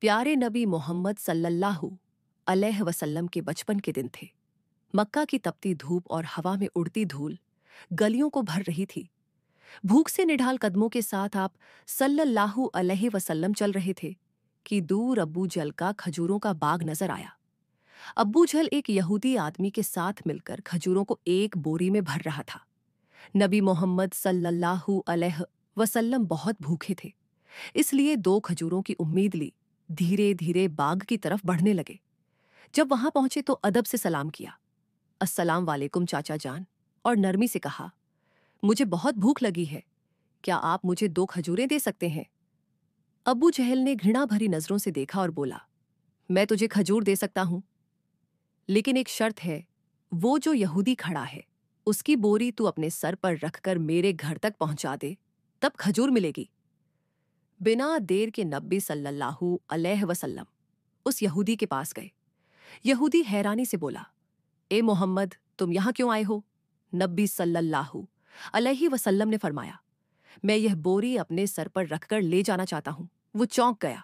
प्यारे नबी मोहम्मद सल्लल्लाहु अलैहि वसल्लम के बचपन के दिन थे। मक्का की तपती धूप और हवा में उड़ती धूल गलियों को भर रही थी। भूख से निढाल कदमों के साथ आप सल्लल्लाहु अलैहि वसल्लम चल रहे थे कि दूर अब्बू जल का खजूरों का बाग नजर आया। अब्बू जल एक यहूदी आदमी के साथ मिलकर खजूरों को एक बोरी में भर रहा था। नबी मोहम्मद सल्लल्लाहु अलैहि वसल्लम बहुत भूखे थे, इसलिए दो खजूरों की उम्मीद ली धीरे धीरे बाग की तरफ बढ़ने लगे। जब वहां पहुंचे तो अदब से सलाम किया, अस्सलाम वालेकुम चाचा जान, और नरमी से कहा, मुझे बहुत भूख लगी है, क्या आप मुझे दो खजूरें दे सकते हैं? अबू जहल ने घृणा भरी नजरों से देखा और बोला, मैं तुझे खजूर दे सकता हूं, लेकिन एक शर्त है। वो जो यहूदी खड़ा है उसकी बोरी तू अपने सर पर रखकर मेरे घर तक पहुंचा दे, तब खजूर मिलेगी। बिना देर के नबी सल्लल्लाहु अलैहि वसल्लम उस यहूदी के पास गए। यहूदी हैरानी से बोला, ए मोहम्मद, तुम यहां क्यों आए हो? नबी सल्लल्लाहु अलैहि वसल्लम ने फरमाया, मैं यह बोरी अपने सर पर रखकर ले जाना चाहता हूं। वो चौंक गया,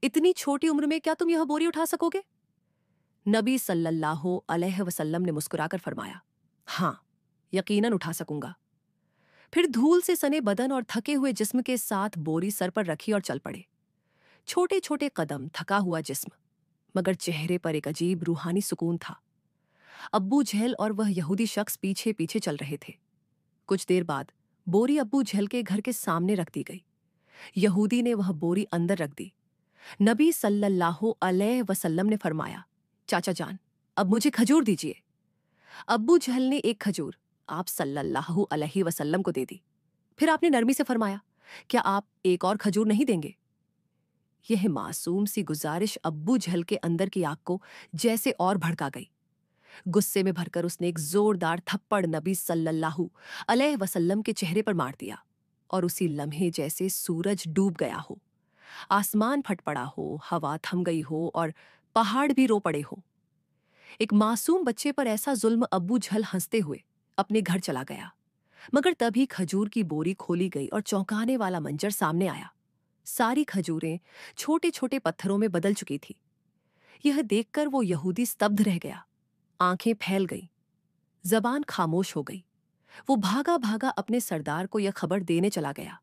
इतनी छोटी उम्र में क्या तुम यह बोरी उठा सकोगे? नबी सल्लल्लाहु अलैहि वसल्लम ने मुस्कुराकर फरमाया, हां, यकीनन उठा सकूंगा। फिर धूल से सने बदन और थके हुए जिस्म के साथ बोरी सर पर रखी और चल पड़े। छोटे छोटे कदम, थका हुआ जिस्म, मगर चेहरे पर एक अजीब रूहानी सुकून था। अब्बू झेल और वह यहूदी शख्स पीछे पीछे चल रहे थे। कुछ देर बाद बोरी अब्बू झेल के घर के सामने रख दी गई। यहूदी ने वह बोरी अंदर रख दी। नबी सल्लल्लाहु अलैहि वसल्लम ने फरमाया, चाचा जान, अब मुझे खजूर दीजिए। अब्बू जहल ने एक खजूर आप सल्लल्लाहु अलैहि वसल्लम को दे दी। फिर आपने नरमी से फरमाया, क्या आप एक और खजूर नहीं देंगे? यह मासूम सी गुजारिश अब्बू जहल के अंदर की आग को जैसे और भड़का गई। गुस्से में भरकर उसने एक जोरदार थप्पड़ नबी सल्लल्लाहु अलैहि वसल्लम के चेहरे पर मार दिया, और उसी लम्हे जैसे सूरज डूब गया हो, आसमान फट पड़ा हो, हवा थम गई हो और पहाड़ भी रो पड़े हो। एक मासूम बच्चे पर ऐसा जुल्म अब्बू झल हंसते हुए अपने घर चला गया। मगर तभी खजूर की बोरी खोली गई और चौंकाने वाला मंजर सामने आया। सारी खजूरें छोटे छोटे पत्थरों में बदल चुकी थी। यह देखकर वो यहूदी स्तब्ध रह गया। आंखें फैल गईं, जबान खामोश हो गई। वो भागा भागा अपने सरदार को यह खबर देने चला गया।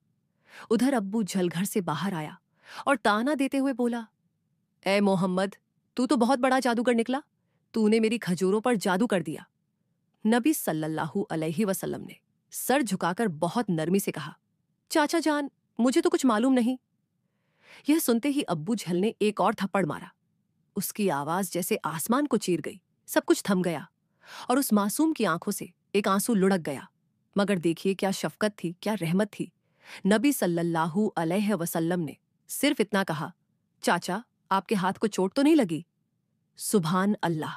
उधर अब्बू झल घर से बाहर आया और ताना देते हुए बोला, ए मोहम्मद, तू तो बहुत बड़ा जादूगर निकला। तूने मेरी खजूरों पर जादू कर दिया। नबी सल्लल्लाहु अलैहि वसल्लम ने सर झुकाकर बहुत नरमी से कहा, चाचा जान, मुझे तो कुछ मालूम नहीं। यह सुनते ही अब्बू झल ने एक और थप्पड़ मारा। उसकी आवाज जैसे आसमान को चीर गई। सब कुछ थम गया और उस मासूम की आंखों से एक आंसू लुढ़क गया। मगर देखिए क्या शफकत थी, क्या रहमत थी। नबी सल्लल्लाहु अलैहि वसल्लम ने सिर्फ इतना कहा, चाचा, आपके हाथ को चोट तो नहीं लगी? सुभान अल्लाह,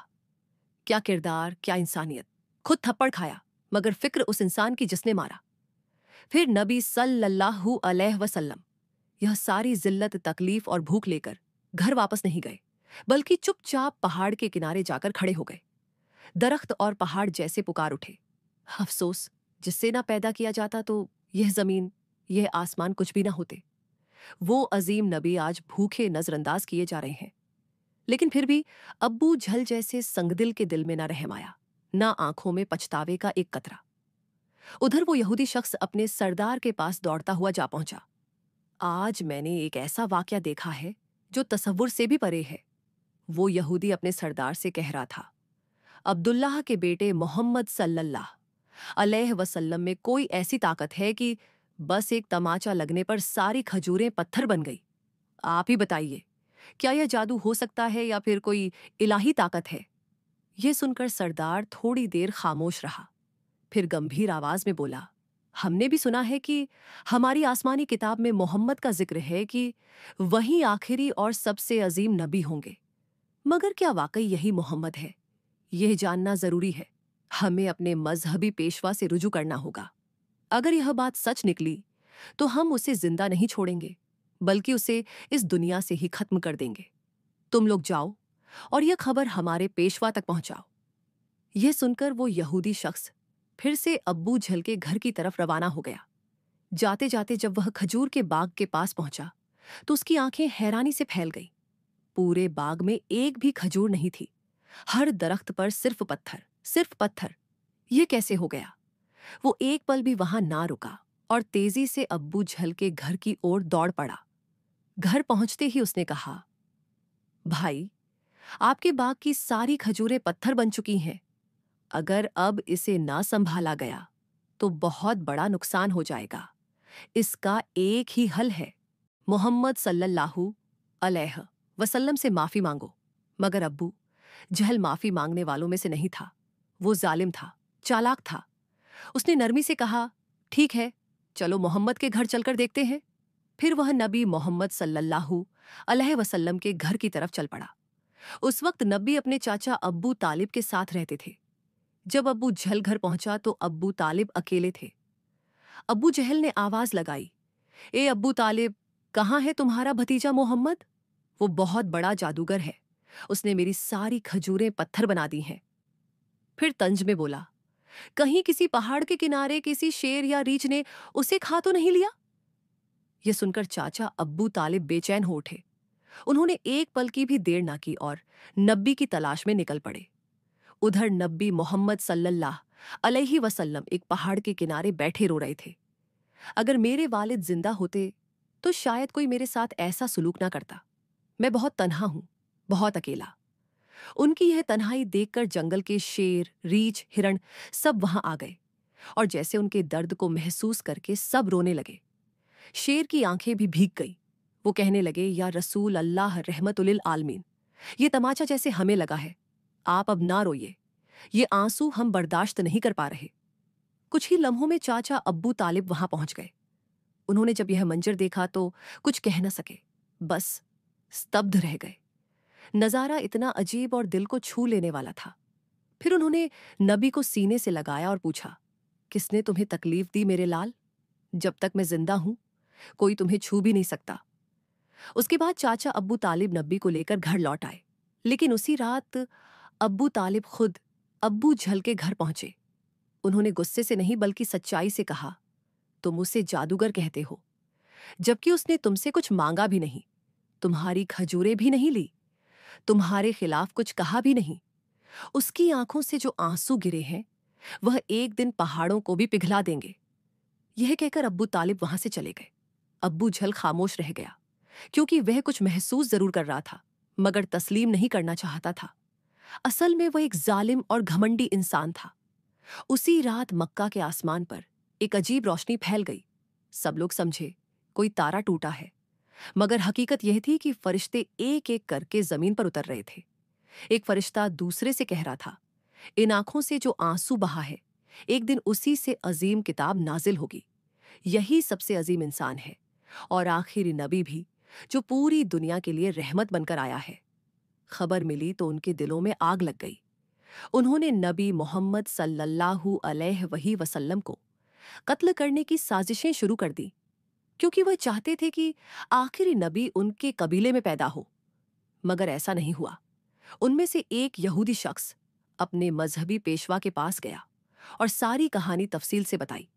क्या किरदार, क्या इंसानियत। खुद थप्पड़ खाया, मगर फिक्र उस इंसान की जिसने मारा। फिर नबी सल्लल्लाहु अलैहि वसल्लम यह सारी जिल्लत, तकलीफ और भूख लेकर घर वापस नहीं गए, बल्कि चुपचाप पहाड़ के किनारे जाकर खड़े हो गए। दरख्त और पहाड़ जैसे पुकार उठे, अफसोस, जिससे ना पैदा किया जाता तो यह जमीन, यह आसमान कुछ भी ना होते। वो अजीम नबी आज भूखे नजरअंदाज किए जा रहे हैं। लेकिन फिर भी अब्बू झल जैसे संगदिल के दिल में ना रहम आया, ना आंखों में पछतावे का एक कतरा। उधर वो यहूदी शख्स अपने सरदार के पास दौड़ता हुआ जा पहुंचा। आज मैंने एक ऐसा वाकया देखा है जो तसव्वुर से भी परे है। वो यहूदी अपने सरदार से कह रहा था, अब्दुल्लाह के बेटे मोहम्मद सल्लल्लाहु अलैहि वसल्लम में कोई ऐसी ताकत है कि बस एक तमाचा लगने पर सारी खजूरें पत्थर बन गई। आप ही बताइए, क्या यह जादू हो सकता है या फिर कोई इलाही ताकत है? यह सुनकर सरदार थोड़ी देर खामोश रहा, फिर गंभीर आवाज में बोला, हमने भी सुना है कि हमारी आसमानी किताब में मोहम्मद का जिक्र है कि वही आखिरी और सबसे अजीम नबी होंगे। मगर क्या वाकई यही मोहम्मद है? यह जानना जरूरी है। हमें अपने मजहबी पेशवा से रुजू करना होगा। अगर यह बात सच निकली तो हम उसे जिंदा नहीं छोड़ेंगे, बल्कि उसे इस दुनिया से ही खत्म कर देंगे। तुम लोग जाओ और यह खबर हमारे पेशवा तक पहुंचाओ। यह सुनकर वो यहूदी शख्स फिर से अब्बू झल के घर की तरफ रवाना हो गया। जाते जाते जब वह खजूर के बाग के पास पहुंचा तो उसकी आंखें हैरानी से फैल गईं। पूरे बाग में एक भी खजूर नहीं थी। हर दरख्त पर सिर्फ पत्थर, सिर्फ पत्थर। ये कैसे हो गया? वो एक पल भी वहां ना रुका और तेजी से अब्बू झल के घर की ओर दौड़ पड़ा। घर पहुंचते ही उसने कहा, भाई, आपके बाग की सारी खजूरें पत्थर बन चुकी हैं। अगर अब इसे ना संभाला गया तो बहुत बड़ा नुकसान हो जाएगा। इसका एक ही हल है, मोहम्मद सल्लल्लाहु अलैहि वसल्लम से माफी मांगो। मगर अब्बू जहल माफी मांगने वालों में से नहीं था। वो जालिम था, चालाक था। उसने नरमी से कहा, ठीक है, चलो मोहम्मद के घर चलकर देखते हैं। फिर वह नबी मोहम्मद सल्लल्लाहु अलैहि वसल्लम के घर की तरफ चल पड़ा। उस वक्त नबी अपने चाचा अब्बू तालिब के साथ रहते थे। जब अब्बू झल घर पहुंचा तो अब्बू तालिब अकेले थे। अब्बू जहल ने आवाज लगाई, ए अब्बू तालिब, कहाँ है तुम्हारा भतीजा मोहम्मद? वो बहुत बड़ा जादूगर है। उसने मेरी सारी खजूरें पत्थर बना दी हैं। फिर तंज में बोला, कहीं किसी पहाड़ के किनारे किसी शेर या रीछ ने उसे खा तो नहीं लिया? यह सुनकर चाचा अब्बू तालिब बेचैन हो उठे। उन्होंने एक पल की भी देर ना की और नब्बी की तलाश में निकल पड़े। उधर नब्बी मोहम्मद सल्लल्लाहु अलैहि वसल्लम एक पहाड़ के किनारे बैठे रो रहे थे। अगर मेरे वालिद जिंदा होते तो शायद कोई मेरे साथ ऐसा सुलूक ना करता। मैं बहुत तन्हा हूं, बहुत अकेला। उनकी यह तन्हाई देखकर जंगल के शेर, रीछ, हिरण सब वहां आ गए और जैसे उनके दर्द को महसूस करके सब रोने लगे। शेर की आंखें भी भीग गई। वो कहने लगे, या रसूल अल्लाह रहमतुलिल आलमीन, ये तमाचा जैसे हमें लगा है। आप अब ना रोइए, ये आंसू हम बर्दाश्त नहीं कर पा रहे। कुछ ही लम्हों में चाचा अब्बू तालिब वहां पहुंच गए। उन्होंने जब यह मंजर देखा तो कुछ कह न सके, बस स्तब्ध रह गए। नजारा इतना अजीब और दिल को छू लेने वाला था। फिर उन्होंने नबी को सीने से लगाया और पूछा, किसने तुम्हें तकलीफ दी मेरे लाल? जब तक मैं जिंदा हूं कोई तुम्हें छू भी नहीं सकता। उसके बाद चाचा अब्बू तालिब नबी को लेकर घर लौट आए। लेकिन उसी रात अब्बू तालिब खुद अब्बू झल के घर पहुंचे। उन्होंने गुस्से से नहीं बल्कि सच्चाई से कहा, तुम उसे जादूगर कहते हो, जबकि उसने तुमसे कुछ मांगा भी नहीं, तुम्हारी खजूरें भी नहीं ली, तुम्हारे खिलाफ कुछ कहा भी नहीं। उसकी आंखों से जो आंसू गिरे हैं वह एक दिन पहाड़ों को भी पिघला देंगे। यह कहकर अब्बू तालिब वहां से चले गए। अब्बू झल खामोश रह गया, क्योंकि वह कुछ महसूस जरूर कर रहा था मगर तस्लीम नहीं करना चाहता था। असल में वह एक जालिम और घमंडी इंसान था। उसी रात मक्का के आसमान पर एक अजीब रोशनी फैल गई। सब लोग समझे कोई तारा टूटा है, मगर हकीकत यह थी कि फरिश्ते एक एक करके जमीन पर उतर रहे थे। एक फरिश्ता दूसरे से कह रहा था, इन आंखों से जो आंसू बहा है एक दिन उसी से अजीम किताब नाजिल होगी। यही सबसे अजीम इंसान है और आखिरी नबी भी, जो पूरी दुनिया के लिए रहमत बनकर आया है। खबर मिली तो उनके दिलों में आग लग गई। उन्होंने नबी मोहम्मद सल्लल्लाहु अलैहि वसल्लम को कत्ल करने की साजिशें शुरू कर दी, क्योंकि वह चाहते थे कि आखिरी नबी उनके कबीले में पैदा हो। मगर ऐसा नहीं हुआ। उनमें से एक यहूदी शख्स अपने मजहबी पेशवा के पास गया और सारी कहानी तफसील से बताई।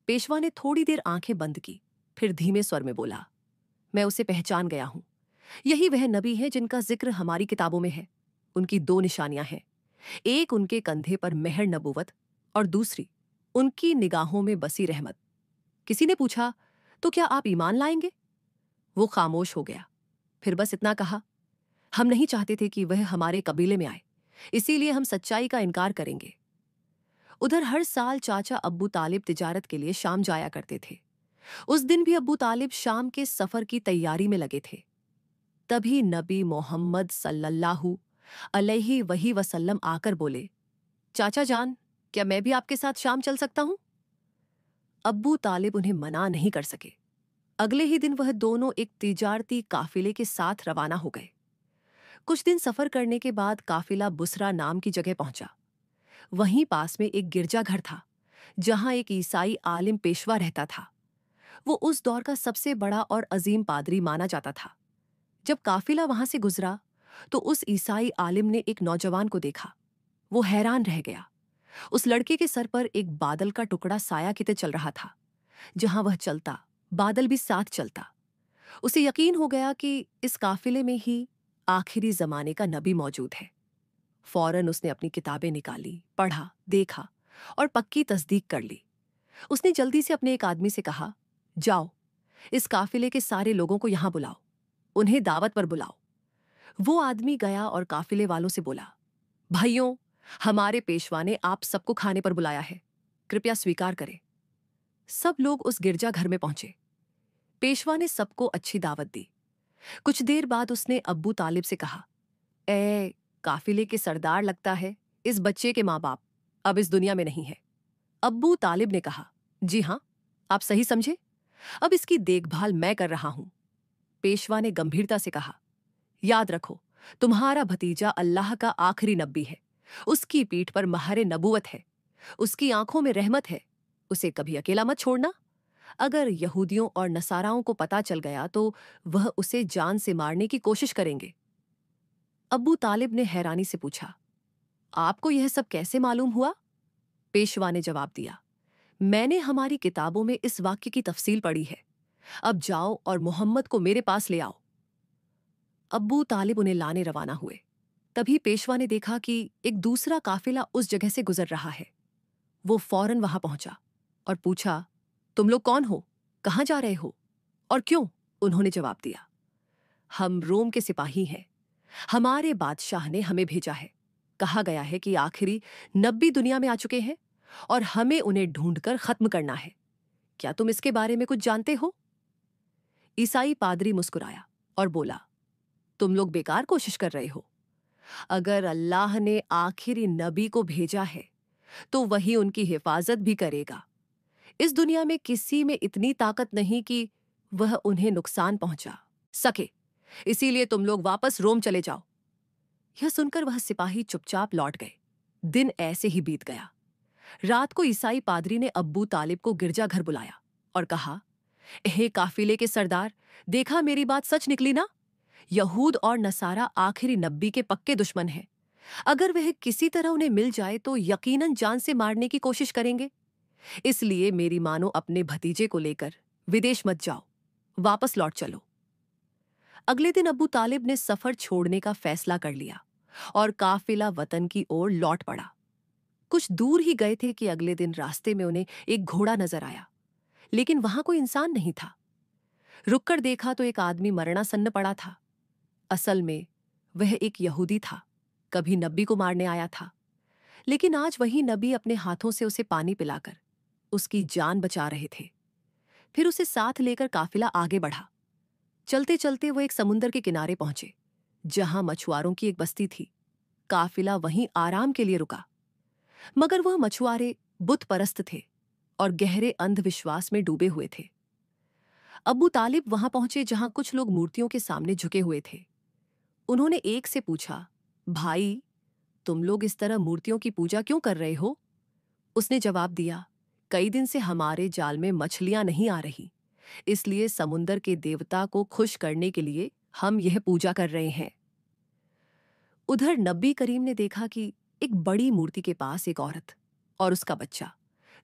पेशवा ने थोड़ी देर आंखें बंद की, फिर धीमे स्वर में बोला, मैं उसे पहचान गया हूं। यही वह नबी है जिनका जिक्र हमारी किताबों में है। उनकी दो निशानियां हैं, एक उनके कंधे पर मेहर नबूवत और दूसरी उनकी निगाहों में बसी रहमत। किसी ने पूछा, तो क्या आप ईमान लाएंगे? वो खामोश हो गया, फिर बस इतना कहा, हम नहीं चाहते थे कि वह हमारे कबीले में आए, इसीलिए हम सच्चाई का इनकार करेंगे। उधर हर साल चाचा अब्बू तालिब तिजारत के लिए शाम जाया करते थे। उस दिन भी अब्बू तालिब शाम के सफर की तैयारी में लगे थे। तभी नबी मोहम्मद सल्लल्लाहु अलैहि वसल्लम आकर बोले, चाचा जान, क्या मैं भी आपके साथ शाम चल सकता हूं? अब्बू तालिब उन्हें मना नहीं कर सके। अगले ही दिन वह दोनों एक तिजारती काफिले के साथ रवाना हो गए। कुछ दिन सफर करने के बाद काफिला बुसरा नाम की जगह पहुंचा। वहीं पास में एक गिरजाघर था, जहां एक ईसाई आलिम पेशवा रहता था। वो उस दौर का सबसे बड़ा और अजीम पादरी माना जाता था। जब काफिला वहां से गुजरा तो उस ईसाई आलिम ने एक नौजवान को देखा। वो हैरान रह गया। उस लड़के के सर पर एक बादल का टुकड़ा साया किते चल रहा था। जहां वह चलता, बादल भी साथ चलता। उसे यकीन हो गया कि इस काफिले में ही आखिरी जमाने का नबी मौजूद है। फौरन उसने अपनी किताबें निकाली, पढ़ा, देखा और पक्की तस्दीक कर ली। उसने जल्दी से अपने एक आदमी से कहा, जाओ, इस काफिले के सारे लोगों को यहां बुलाओ, उन्हें दावत पर बुलाओ। वो आदमी गया और काफिले वालों से बोला, भाइयों, हमारे पेशवा ने आप सबको खाने पर बुलाया है, कृपया स्वीकार करें। सब लोग उस गिरजाघर में पहुंचे। पेशवा ने सबको अच्छी दावत दी। कुछ देर बाद उसने अब्बू तालिब से कहा, ए काफिले के सरदार, लगता है इस बच्चे के माँ बाप अब इस दुनिया में नहीं है। अब्बू तालिब ने कहा, जी हां, आप सही समझे, अब इसकी देखभाल मैं कर रहा हूं। पेशवा ने गंभीरता से कहा, याद रखो, तुम्हारा भतीजा अल्लाह का आखिरी नबी है, उसकी पीठ पर महरे नबूवत है, उसकी आंखों में रहमत है, उसे कभी अकेला मत छोड़ना। अगर यहूदियों और नसाराओं को पता चल गया तो वह उसे जान से मारने की कोशिश करेंगे। अब्बू तालिब ने हैरानी से पूछा, आपको यह सब कैसे मालूम हुआ? पेशवा ने जवाब दिया, मैंने हमारी किताबों में इस वाक्य की तफसील पढ़ी है। अब जाओ और मोहम्मद को मेरे पास ले आओ। अब्बू तालिब उन्हें लाने रवाना हुए। तभी पेशवा ने देखा कि एक दूसरा काफिला उस जगह से गुजर रहा है। वो फौरन वहां पहुंचा और पूछा, तुम लोग कौन हो, कहां जा रहे हो और क्यों? उन्होंने जवाब दिया, हम रोम के सिपाही हैं, हमारे बादशाह ने हमें भेजा है। कहा गया है कि आखिरी नबी दुनिया में आ चुके हैं और हमें उन्हें ढूंढकर खत्म करना है। क्या तुम इसके बारे में कुछ जानते हो? ईसाई पादरी मुस्कुराया और बोला, तुम लोग बेकार कोशिश कर रहे हो। अगर अल्लाह ने आखिरी नबी को भेजा है तो वही उनकी हिफाजत भी करेगा। इस दुनिया में किसी में इतनी ताकत नहीं कि वह उन्हें नुकसान पहुंचा सके, इसीलिए तुम लोग वापस रोम चले जाओ। यह सुनकर वह सिपाही चुपचाप लौट गए। दिन ऐसे ही बीत गया। रात को ईसाई पादरी ने अब्बू तालिब को गिरजाघर बुलाया और कहा, हे काफिले के सरदार, देखा मेरी बात सच निकली ना? यहूद और नसारा आखिरी नबी के पक्के दुश्मन हैं। अगर वह किसी तरह उन्हें मिल जाए तो यकीनन जान से मारने की कोशिश करेंगे। इसलिए मेरी मानो अपने भतीजे को लेकर विदेश मत जाओ, वापस लौट चलो। अगले दिन अब्बू तालिब ने सफर छोड़ने का फैसला कर लिया और काफिला वतन की ओर लौट पड़ा। कुछ दूर ही गए थे कि अगले दिन रास्ते में उन्हें एक घोड़ा नजर आया, लेकिन वहां कोई इंसान नहीं था। रुककर देखा तो एक आदमी मरणासन्न पड़ा था। असल में वह एक यहूदी था, कभी नबी को मारने आया था, लेकिन आज वही नबी अपने हाथों से उसे पानी पिलाकर उसकी जान बचा रहे थे। फिर उसे साथ लेकर काफिला आगे बढ़ा। चलते चलते वो एक समुंदर के किनारे पहुंचे, जहां मछुआरों की एक बस्ती थी। काफिला वहीं आराम के लिए रुका, मगर वह मछुआरे बुत परस्त थे और गहरे अंधविश्वास में डूबे हुए थे। अब्बू तालिब वहां पहुंचे जहां कुछ लोग मूर्तियों के सामने झुके हुए थे। उन्होंने एक से पूछा, भाई, तुम लोग इस तरह मूर्तियों की पूजा क्यों कर रहे हो? उसने जवाब दिया, कई दिन से हमारे जाल में मछलियां नहीं आ रही, इसलिए समुंदर के देवता को खुश करने के लिए हम यह पूजा कर रहे हैं। उधर नबी करीम ने देखा कि एक बड़ी मूर्ति के पास एक औरत और उसका बच्चा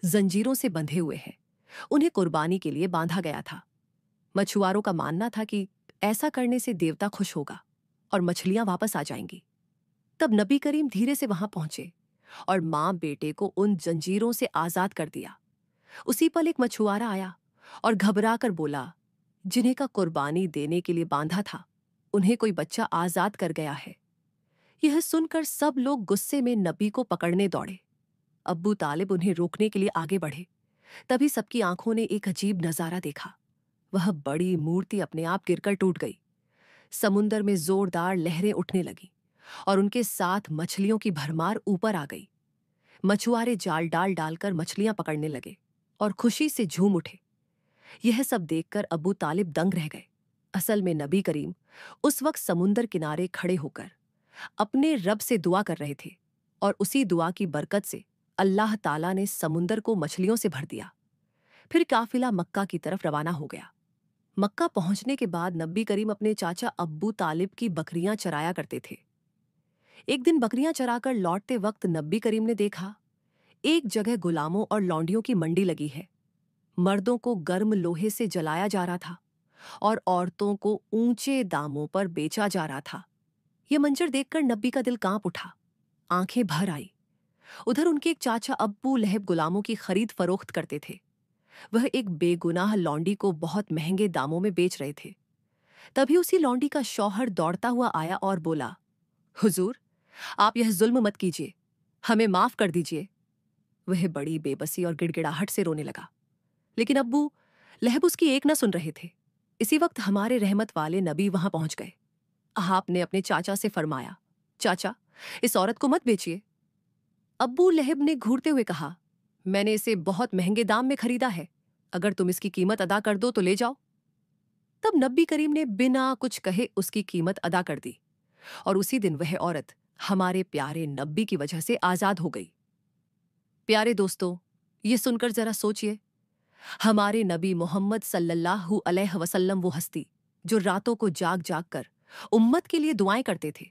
जंजीरों से बंधे हुए हैं। उन्हें कुर्बानी के लिए बांधा गया था। मछुआरों का मानना था कि ऐसा करने से देवता खुश होगा और मछलियां वापस आ जाएंगी। तब नबी करीम धीरे से वहां पहुंचे और मां बेटे को उन जंजीरों से आजाद कर दिया। उसी पल एक मछुआरा आया और घबरा कर बोला, जिन्हें का कुर्बानी देने के लिए बांधा था, उन्हें कोई बच्चा आजाद कर गया है। यह सुनकर सब लोग गुस्से में नबी को पकड़ने दौड़े। अब्बू तालिब उन्हें रोकने के लिए आगे बढ़े। तभी सबकी आंखों ने एक अजीब नजारा देखा। वह बड़ी मूर्ति अपने आप गिरकर टूट गई। समुंदर में जोरदार लहरें उठने लगी और उनके साथ मछलियों की भरमार ऊपर आ गई। मछुआरे जाल डाल डालकर मछलियां पकड़ने लगे और खुशी से झूम उठे। यह सब देखकर अब्बू तालिब दंग रह गए। असल में नबी करीम उस वक्त समुंदर किनारे खड़े होकर अपने रब से दुआ कर रहे थे और उसी दुआ की बरकत से अल्लाह ताला ने समुंदर को मछलियों से भर दिया। फिर काफिला मक्का की तरफ रवाना हो गया। मक्का पहुंचने के बाद नबी करीम अपने चाचा अब्बू तालिब की बकरियां चराया करते थे। एक दिन बकरियां चराकर लौटते वक्त नबी करीम ने देखा, एक जगह गुलामों और लौंडियों की मंडी लगी है। मर्दों को गर्म लोहे से जलाया जा रहा था और औरतों को ऊंचे दामों पर बेचा जा रहा था। ये मंजर देखकर नब्बी का दिल कांप उठा, आंखें भर आई। उधर उनके एक चाचा अब्बू लहब गुलामों की खरीद फरोख्त करते थे। वह एक बेगुनाह लौंडी को बहुत महंगे दामों में बेच रहे थे। तभी उसी लौंडी का शौहर दौड़ता हुआ आया और बोला, हुजूर, आप यह जुल्म मत कीजिए, हमें माफ कर दीजिए। वह बड़ी बेबसी और गिड़गिड़ाहट से रोने लगा, लेकिन अब्बू लहब उसकी एक न सुन रहे थे। इसी वक्त हमारे रहमत वाले नबी वहां पहुंच गए। आपने अपने चाचा से फरमाया, चाचा, इस औरत को मत बेचिए। अब्बू लहब ने घूरते हुए कहा, मैंने इसे बहुत महंगे दाम में खरीदा है, अगर तुम इसकी कीमत अदा कर दो तो ले जाओ। तब नबी करीम ने बिना कुछ कहे उसकी कीमत अदा कर दी, और उसी दिन वह औरत हमारे प्यारे नबी की वजह से आजाद हो गई। प्यारे दोस्तों, ये सुनकर जरा सोचिए, हमारे नबी मोहम्मद सल्लल्लाहु अलैहि वसल्लम वो हस्ती जो रातों को जाग जाग कर उम्मत के लिए दुआएं करते थे,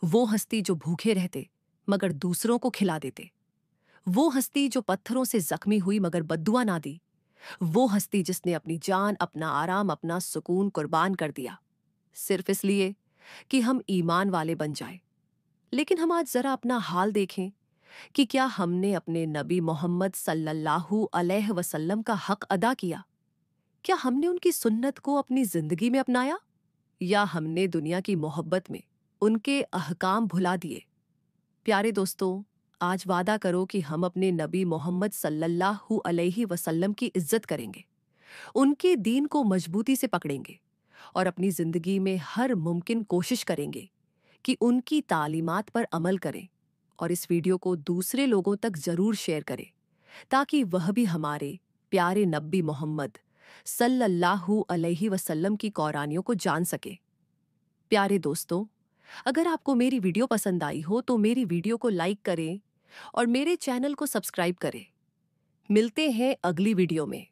वो हस्ती जो भूखे रहते मगर दूसरों को खिला देते, वो हस्ती जो पत्थरों से जख्मी हुई मगर बद्दुआ ना दी, वो हस्ती जिसने अपनी जान, अपना आराम, अपना सुकून कुर्बान कर दिया सिर्फ इसलिए कि हम ईमान वाले बन जाए। लेकिन हम आज जरा अपना हाल देखें कि क्या हमने अपने नबी मोहम्मद सल्लल्लाहु अलैहि वसल्लम का हक अदा किया? क्या हमने उनकी सुन्नत को अपनी जिंदगी में अपनाया, या हमने दुनिया की मोहब्बत में उनके अहकाम भुला दिए? प्यारे दोस्तों, आज वादा करो कि हम अपने नबी मोहम्मद सल्लल्लाहु अलैहि वसल्लम की इज्जत करेंगे, उनके दीन को मजबूती से पकड़ेंगे और अपनी जिंदगी में हर मुमकिन कोशिश करेंगे कि उनकी तालीमात पर अमल करें, और इस वीडियो को दूसरे लोगों तक जरूर शेयर करें ताकि वह भी हमारे प्यारे नबी मोहम्मद सल्लल्लाहु अलैहि वसल्लम की कौरानियों को जान सके। प्यारे दोस्तों, अगर आपको मेरी वीडियो पसंद आई हो तो मेरी वीडियो को लाइक करें और मेरे चैनल को सब्सक्राइब करें। मिलते हैं अगली वीडियो में।